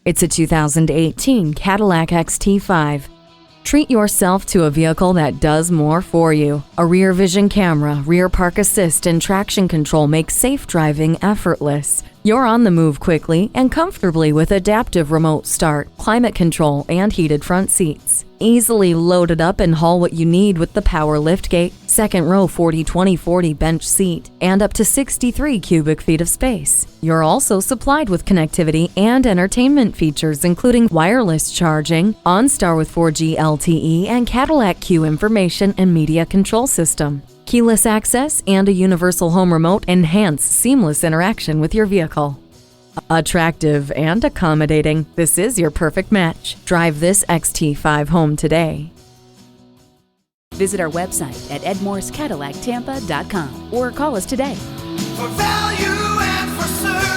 It's a 2018 Cadillac XT5. Treat yourself to a vehicle that does more for you. A rear vision camera, rear park assist, and traction control make safe driving effortless. You're on the move quickly and comfortably with adaptive remote start, climate control, and heated front seats. Easily loaded up and haul what you need with the power liftgate, second row 40-20-40 bench seat, and up to 63 cubic feet of space. You're also supplied with connectivity and entertainment features including wireless charging, OnStar with 4G LTE, and Cadillac CUE information and media control system. Keyless access and a universal home remote enhance seamless interaction with your vehicle. Attractive and accommodating, this is your perfect match. Drive this XT5 home today. Visit our website at edmorseCadillacTampa.com or call us today. For value and for service.